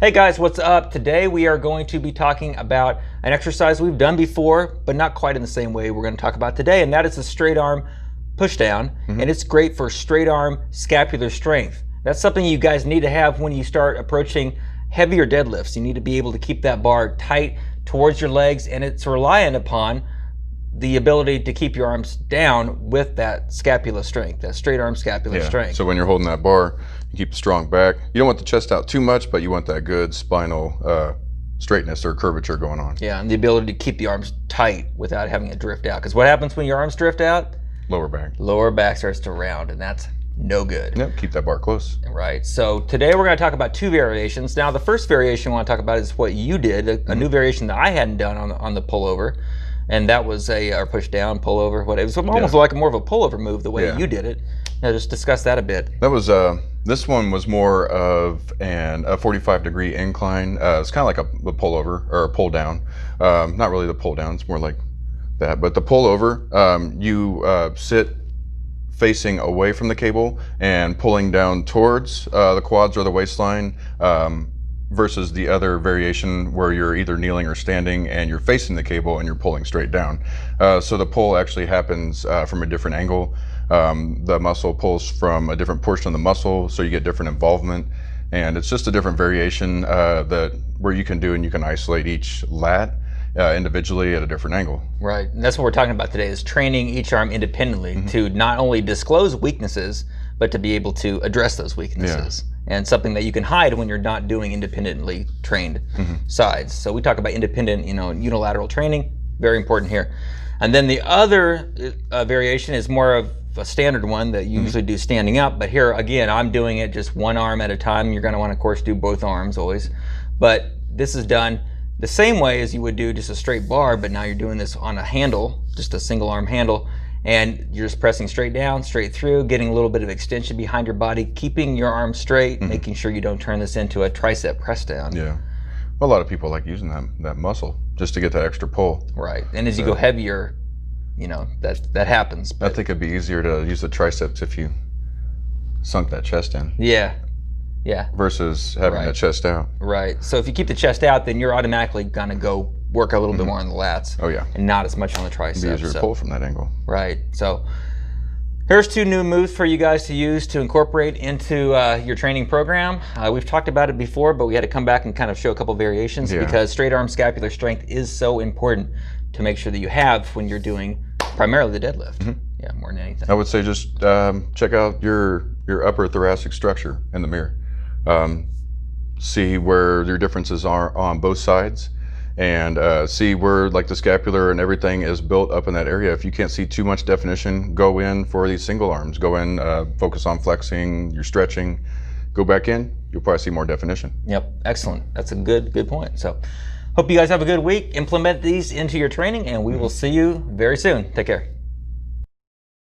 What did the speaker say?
Hey guys, what's up? Today we are going to be talking about an exercise we've done before, but not quite in the same way we're going to talk about today, and that is the straight arm push down. And it's great for straight arm scapular strength. That's something you guys need to have when you start approaching heavier deadlifts. You need to be able to keep that bar tight towards your legs, and it's reliant upon the ability to keep your arms down with that scapular strength, that straight arm scapular strength. So when you're holding that bar, you keep the strong back. You don't want the chest out too much, but you want that good spinal straightness or curvature going on. Yeah, and the ability to keep the arms tight without having it drift out. Because what happens when your arms drift out? Lower back. Lower back starts to round, and that's no good. Yep, keep that bar close. Right, so today we're going to talk about two variations. Now the first variation we want to talk about is what you did, a new variation that I hadn't done on the pullover. And that was a push down, pullover, whatever. It was almost like more of a pullover move the way you did it. Now just discuss that a bit. That was, this one was more of a 45-degree incline. It's kind of like a pullover or a pull down. Not really the pull down, it's more like that. But the pullover, you sit facing away from the cable and pulling down towards the quads or the waistline. Versus the other variation where you're either kneeling or standing and you're facing the cable and you're pulling straight down. So the pull actually happens from a different angle. The muscle pulls from a different portion of the muscle, so you get different involvement. And it's just a different variation where you can do, and you can isolate each lat individually at a different angle. Right, and that's what we're talking about today, is training each arm independently to not only disclose weaknesses, but to be able to address those weaknesses. And something that you can hide when you're not doing independently trained sides. So we talk about independent, unilateral training, very important here. And then the other variation is more of a standard one that you usually do standing up, but here again, I'm doing it just one arm at a time. You're gonna want to, of course, do both arms always. But this is done the same way as you would do just a straight bar, but now you're doing this on a handle, just a single arm handle. And you're just pressing straight down, straight through, getting a little bit of extension behind your body, keeping your arms straight, making sure you don't turn this into a tricep press down. Yeah, a lot of people like using that muscle just to get that extra pull. Right, and as you go heavier, that happens. I think it'd be easier to use the triceps if you sunk that chest in. Yeah. Versus having that chest out. Right, so if you keep the chest out, then you're automatically gonna go work a little bit more on the lats. Oh yeah. And not as much on the triceps. It'd be easier to pull from that angle. Right, so here's two new moves for you guys to use to incorporate into your training program. We've talked about it before, but we had to come back and kind of show a couple variations because straight arm scapular strength is so important to make sure that you have when you're doing primarily the deadlift. Yeah, more than anything. I would say just check out your upper thoracic structure in the mirror. See where your differences are on both sides, and see where like the scapular and everything is built up in that area. If you can't see too much definition, go in for these single arms. Go in, focus on flexing, you're stretching, go back in, you'll probably see more definition. Yep, excellent. That's a good point. So hope you guys have a good week. Implement these into your training, and we will see you very soon. Take care.